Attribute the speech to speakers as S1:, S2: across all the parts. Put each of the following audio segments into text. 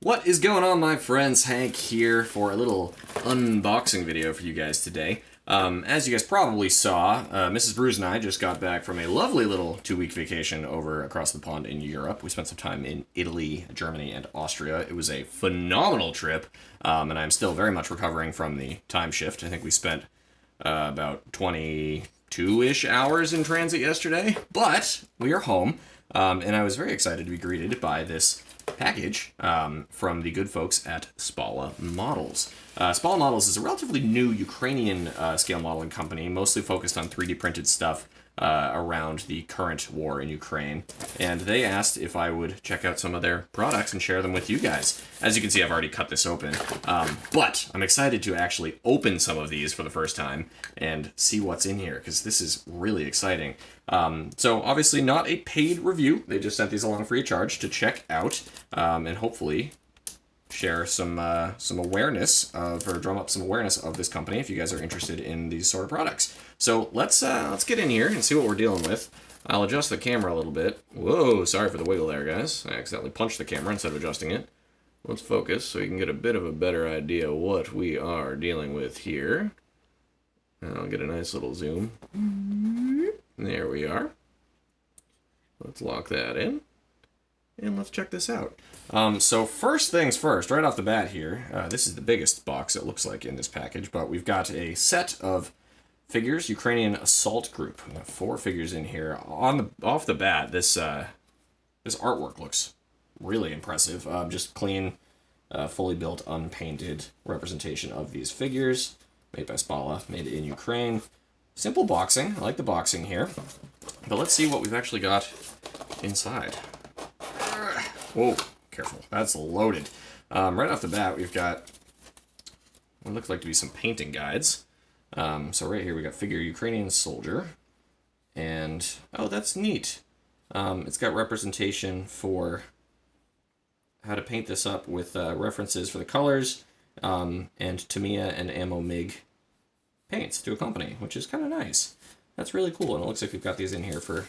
S1: What is going on, my friends? Hank here for a little unboxing video for you guys today. As you guys probably saw, Mrs. Bruce and I just got back from a lovely little 2-week vacation over across the pond in Europe. We spent some time in Italy, Germany, and Austria. It was a phenomenal trip, and I'm still very much recovering from the time shift. I think we spent about 22-ish hours in transit yesterday, but we are home, and I was very excited to be greeted by this package from the good folks at SPALAH Models. SPALAH Models is a relatively new Ukrainian scale modeling company, mostly focused on 3D printed stuff around the current war in Ukraine, and they asked if I would check out some of their products and share them with you guys. As you can see, I've already cut this open, but I'm excited to actually open some of these for the first time and see what's in here, because this is really exciting. So obviously not a paid review, they just sent these along free of charge to check out, and hopefully share some awareness of, or drum up some awareness of this company if you guys are interested in these sort of products. So let's get in here and see what we're dealing with. I'll adjust the camera a little bit. Whoa, sorry for the wiggle there, guys. I accidentally punched the camera instead of adjusting it. Let's focus so you can get a bit of a better idea what we are dealing with here. I'll get a nice little zoom. There we are. Let's lock that in. And let's check this out. So first things first, right off the bat here, this is the biggest box it looks like in this package, but we've got a set of figures, Ukrainian Assault Group. We have 4 figures in here. Off the bat, this artwork looks really impressive. Just clean, fully built, unpainted representation of these figures, made by SPALAH, made in Ukraine. Simple boxing. I like the boxing here. But let's see what we've actually got inside. Whoa, careful. That's loaded. Right off the bat, we've got what looks like to be some painting guides. So right here we got figure Ukrainian soldier. And, oh, that's neat. It's got representation for how to paint this up with references for the colors, and Tamiya and Ammo MIG paints to accompany, which is kind of nice. That's really cool, and it looks like we've got these in here for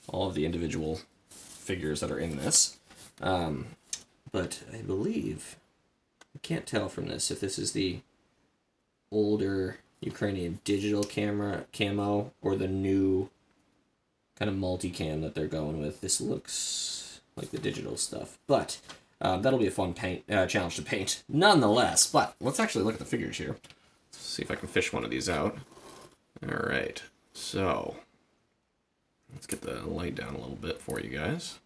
S1: all of the individual figures that are in this. But I believe, I can't tell from this if this is the older Ukrainian digital camo or the new kind of multicam that they're going with. This looks like the digital stuff, but that'll be a fun challenge to paint nonetheless. But let's actually look at the figures here. Let's see if I can fish one of these out. All right, so let's get the light down a little bit for you guys.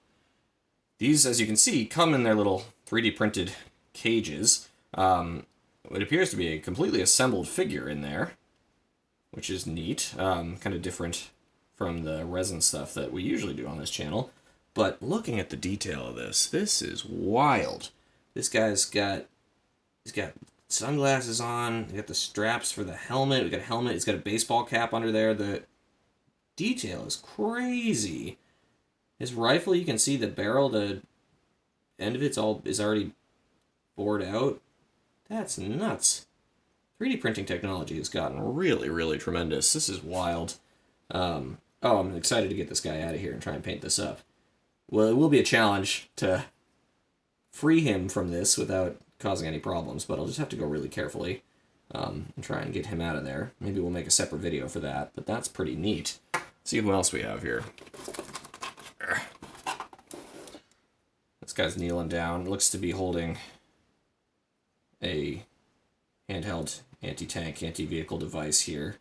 S1: These, as you can see, come in their little 3D printed cages. It appears to be a completely assembled figure in there, which is neat. Kind of different from the resin stuff that we usually do on this channel. But looking at the detail of this is wild. This guy's got, he's got sunglasses on, he's got the straps for the helmet, we got a helmet, he's got a baseball cap under there. The detail is crazy. His rifle, you can see the barrel, the end of it's is already bored out. That's nuts. 3D printing technology has gotten really, really tremendous. This is wild. Oh, I'm excited to get this guy out of here and try and paint this up. Well, it will be a challenge to free him from this without causing any problems, but I'll just have to go really carefully and try and get him out of there. Maybe we'll make a separate video for that, but that's pretty neat. Let's see who else we have here. This guy's kneeling down. Looks to be holding a handheld anti-tank, anti-vehicle device here.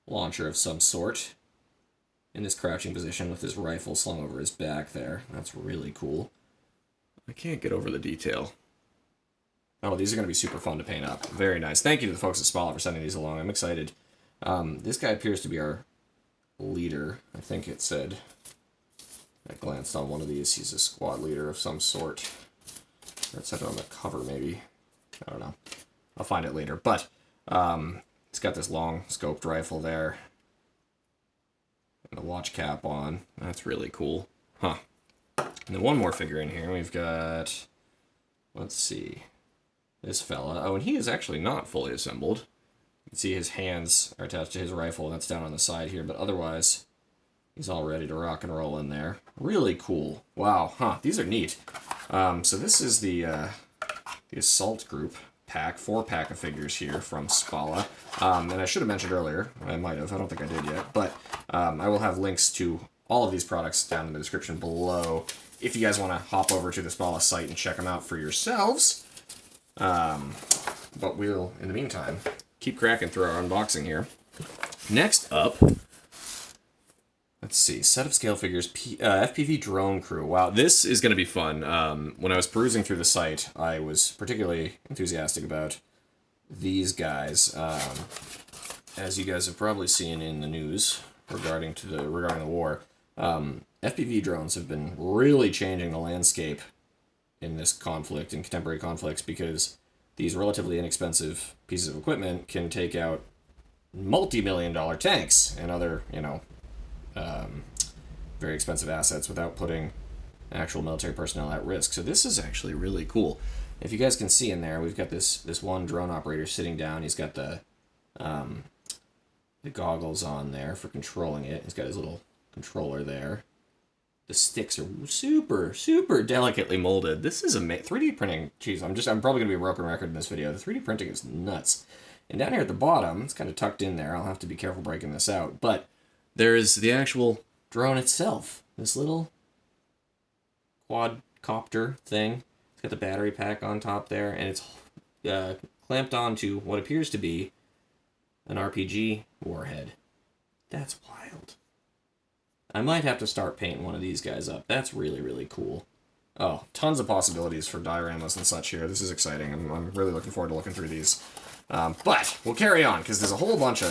S1: Launcher of some sort. In this crouching position with his rifle slung over his back there. That's really cool. I can't get over the detail. Oh, these are going to be super fun to paint up. Very nice. Thank you to the folks at SPALAH for sending these along. I'm excited. This guy appears to be our leader. I think it said, I glanced on one of these, he's a squad leader of some sort. Or it said it on the cover, maybe. I don't know. I'll find it later. But it's got this long scoped rifle there. And a watch cap on. That's really cool. Huh. And then one more figure in here. We've got, let's see, this fella. Oh, and he is actually not fully assembled. You can see his hands are attached to his rifle. That's down on the side here. But otherwise, he's all ready to rock and roll in there. Really cool. Wow, huh, these are neat. So this is the Assault Group pack, 4-pack of figures here from SPALAH. And I should have mentioned earlier, I might have, I don't think I did yet, but I will have links to all of these products down in the description below if you guys want to hop over to the SPALAH site and check them out for yourselves. But we'll, in the meantime, keep cracking through our unboxing here. Next up, let's see, set of scale figures, FPV drone crew. Wow, this is going to be fun. When I was perusing through the site, I was particularly enthusiastic about these guys. As you guys have probably seen in the news regarding the war, FPV drones have been really changing the landscape in this conflict, in contemporary conflicts, because these relatively inexpensive pieces of equipment can take out multi-million-dollar tanks and other, very expensive assets without putting actual military personnel at risk. So this is actually really cool. If you guys can see in there, we've got this one drone operator sitting down. He's got the goggles on there for controlling it. He's got his little controller there. The sticks are super, super delicately molded. This is amazing. 3D printing, geez, I'm probably going to be a broken record in this video. The 3D printing is nuts. And down here at the bottom, it's kind of tucked in there. I'll have to be careful breaking this out. But there is the actual drone itself. This little quadcopter thing. It's got the battery pack on top there, and it's clamped onto what appears to be an RPG warhead. That's wild. I might have to start painting one of these guys up. That's really, really cool. Oh, tons of possibilities for dioramas and such here. This is exciting. I'm really looking forward to looking through these. But we'll carry on, because there's a whole bunch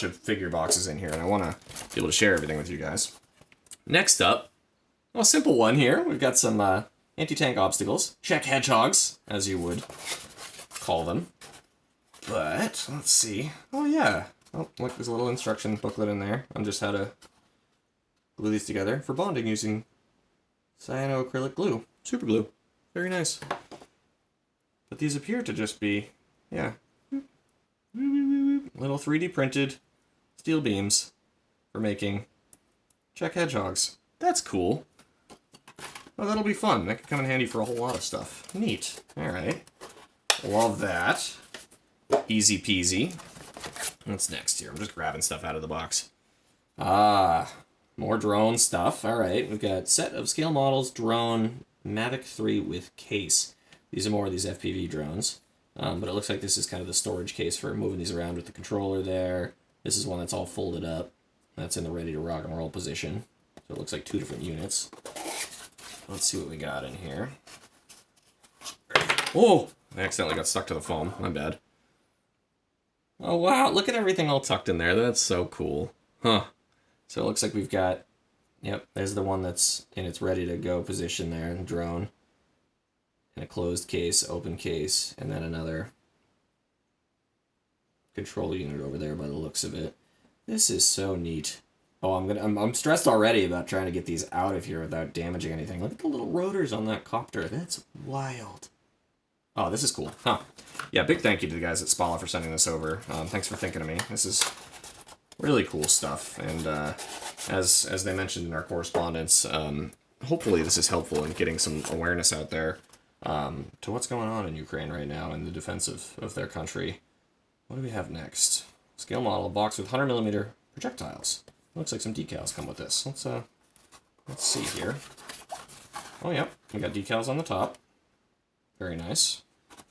S1: of figure boxes in here, and I want to be able to share everything with you guys. Next up, a simple one here. We've got some anti-tank obstacles. Czech hedgehogs, as you would call them. But, let's see. Oh, yeah. Oh, look, there's a little instruction booklet in there on just how to glue these together for bonding using cyanoacrylic glue. Super glue. Very nice. But these appear to just be, yeah, little 3D printed steel beams for making Czech hedgehogs. That's cool. Oh, that'll be fun. That could come in handy for a whole lot of stuff. Neat. Alright. Love that. Easy peasy. What's next here? I'm just grabbing stuff out of the box. More drone stuff. Alright, we've got set of scale models, drone, Mavic 3 with case. These are more of these FPV drones. But it looks like this is kind of the storage case for moving these around with the controller there. This is one that's all folded up. That's in the ready to rock and roll position. So it looks like 2 different units. Let's see what we got in here. Oh! I accidentally got stuck to the foam. My bad. Oh, wow. Look at everything all tucked in there. That's so cool. Huh. So it looks like we've got... Yep, there's the one that's in its ready-to-go position there, in the drone. In a closed case, open case, and then another control unit over there by the looks of it. This is so neat. Oh, I'm stressed already about trying to get these out of here without damaging anything. Look at the little rotors on that copter. That's wild. Oh, this is cool. Huh. Yeah, big thank you to the guys at SPALAH for sending this over. Thanks for thinking of me. This is really cool stuff. And as they mentioned in our correspondence, hopefully this is helpful in getting some awareness out there to what's going on in Ukraine right now in the defense of their country. What do we have next? Scale model, box with 100mm projectiles. Looks like some decals come with this. Let's see here. Oh, yep. We got decals on the top. Very nice.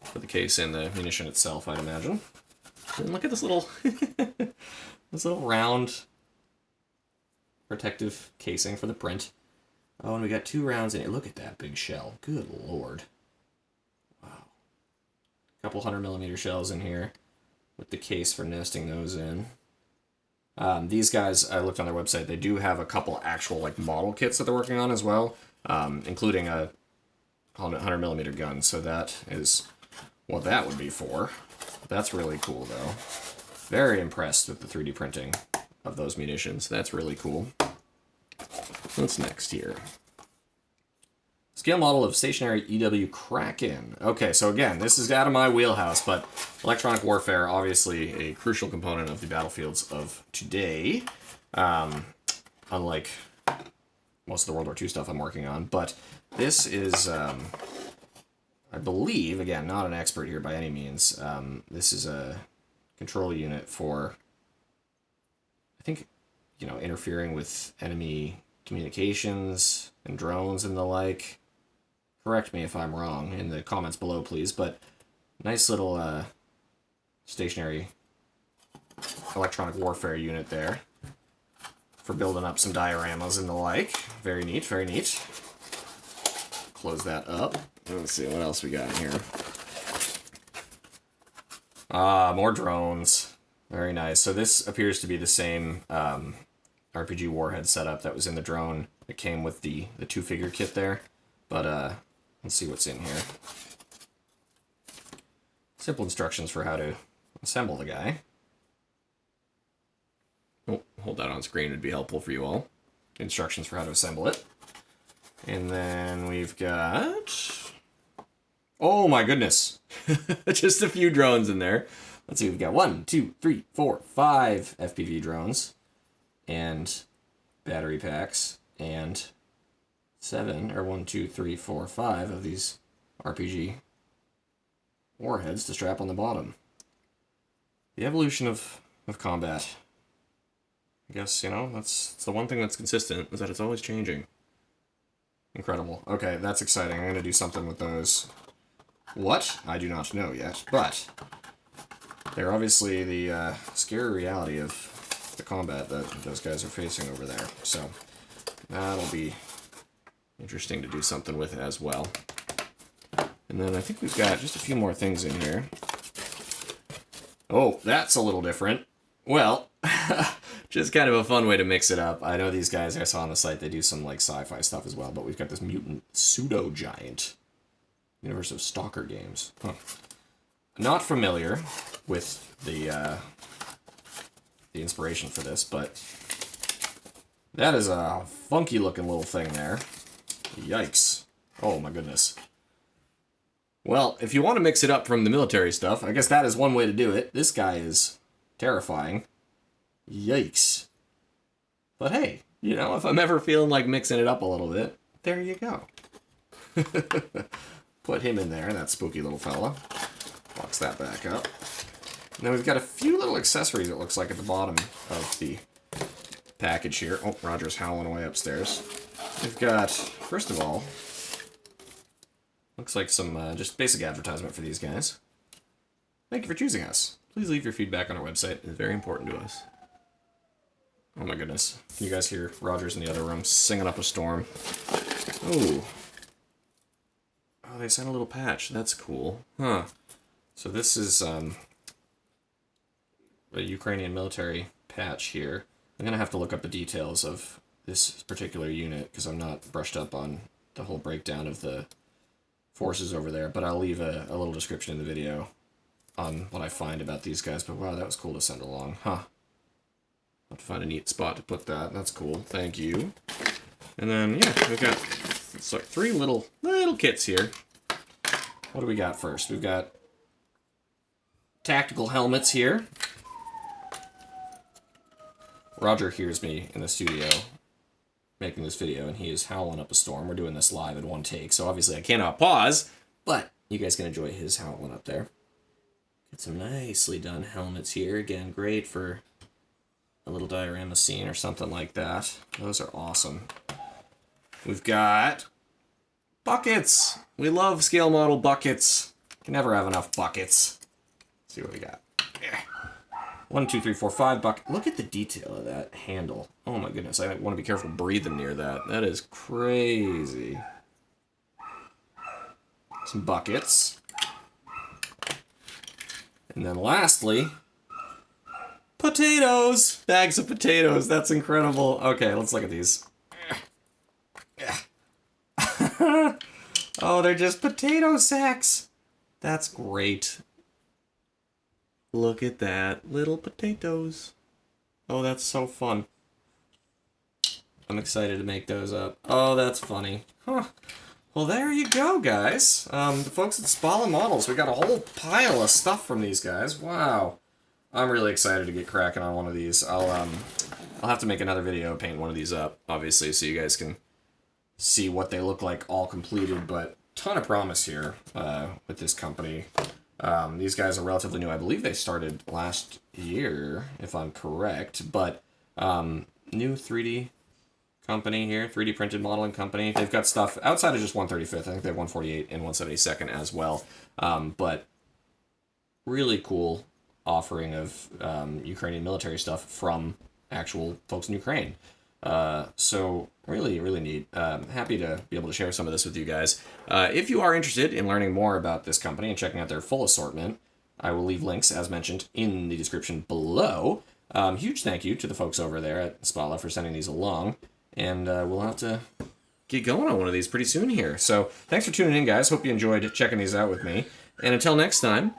S1: For the case and the munition itself, I'd imagine. And look at this little this little round protective casing for the print. Oh, and we got 2 rounds in it. Look at that big shell. Good lord. Wow. A couple 100mm shells in here with the case for nesting those in. These guys, I looked on their website, they do have a couple actual like model kits that they're working on as well, including a 100mm gun, so that is what that would be for. That's really cool, though. Very impressed with the 3D printing of those munitions. That's really cool. What's next here? Scale model of stationary EW Kraken. Okay, so again, this is out of my wheelhouse, but electronic warfare, obviously a crucial component of the battlefields of today. Unlike most of the World War II stuff I'm working on, but This is, I believe, again, not an expert here by any means, this is a control unit for, I think, you know, interfering with enemy communications and drones and the like. Correct me if I'm wrong in the comments below, please, but nice little stationary electronic warfare unit there for building up some dioramas and the like. Very neat, very neat. Close that up. Let's see what else we got in here. Ah, more drones. Very nice. So this appears to be the same RPG warhead setup that was in the drone. It came with the two-figure kit there. But let's see what's in here. Simple instructions for how to assemble the guy. Oh, hold that on screen would be helpful for you all. Instructions for how to assemble it. And then we've got... Oh my goodness! Just a few drones in there. Let's see, we've got 1, 2, 3, 4, 5 FPV drones. And battery packs. And 7, or 1, 2, 3, 4, 5 of these RPG warheads to strap on the bottom. The evolution of combat. I guess, you know, that's the one thing that's consistent, is that it's always changing. Incredible. Okay, that's exciting. I'm going to do something with those. What? I do not know yet, but they're obviously the scary reality of the combat that those guys are facing over there. So that'll be interesting to do something with as well. And then I think we've got just a few more things in here. Oh, that's a little different. Well, just kind of a fun way to mix it up. I know these guys I saw on the site, they do some like sci-fi stuff as well, but we've got this mutant pseudo-giant. Universe of Stalker games. Huh. Not familiar with the inspiration for this, but that is a funky looking little thing there. Yikes. Oh my goodness. Well, if you want to mix it up from the military stuff, I guess that is one way to do it. This guy is terrifying. Yikes. But hey, you know, if I'm ever feeling like mixing it up a little bit, there you go. Put him in there, that spooky little fella. Box that back up. Now we've got a few little accessories, it looks like, at the bottom of the package here. Oh, Roger's howling away upstairs. We've got, first of all, looks like some just basic advertisement for these guys. Thank you for choosing us. Please leave your feedback on our website. It's very important to us. Oh my goodness. Can you guys hear Roger's in the other room singing up a storm? Ooh. Oh, they sent a little patch. That's cool. Huh. So this is a Ukrainian military patch here. I'm going to have to look up the details of this particular unit because I'm not brushed up on the whole breakdown of the forces over there, but I'll leave a little description in the video on what I find about these guys. But wow, that was cool to send along. Huh. I'll have to find a neat spot to put that. That's cool. Thank you. And then, yeah, we've got... It's like 3 little kits here. What do we got first? We've got tactical helmets here. Roger hears me in the studio making this video, and he is howling up a storm. We're doing this live in one take, so obviously I cannot pause, but you guys can enjoy his howling up there. Get some nicely done helmets here. Again, great for a little diorama scene or something like that. Those are awesome. We've got buckets. We love scale model buckets. Can never have enough buckets. Let's see what we got. 1, 2, 3, 4, 5 bucket. Look at the detail of that handle. Oh my goodness, I want to be careful breathing near that. That is crazy. Some buckets. And then lastly, potatoes. Bags of potatoes. That's incredible. Okay, let's look at these. Oh, they're just potato sacks. That's great. Look at that. Little potatoes. Oh, that's so fun. I'm excited to make those up. Oh, that's funny. Huh. Well, there you go, guys. The folks at SPALAH Models, we got a whole pile of stuff from these guys. Wow. I'm really excited to get cracking on one of these. I'll have to make another video, paint one of these up, obviously, so you guys can see what they look like all completed, but ton of promise here with this company. These guys are relatively new. I believe they started last year, if I'm correct, but new 3D company here, 3D printed modeling company. They've got stuff outside of just 135th. I think they have 148 and 172nd as well. But really cool offering of Ukrainian military stuff from actual folks in Ukraine. So really, really neat. Happy to be able to share some of this with you guys. If you are interested in learning more about this company and checking out their full assortment, I will leave links, as mentioned, in the description below. Huge thank you to the folks over there at SPALAH for sending these along. And we'll have to get going on one of these pretty soon here. So thanks for tuning in, guys. Hope you enjoyed checking these out with me. And until next time,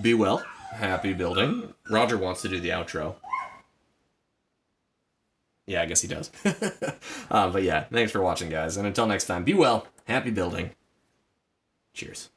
S1: be well, happy building. Roger wants to do the outro. Yeah, I guess he does. But yeah, thanks for watching, guys. And until next time, be well, happy building. Cheers.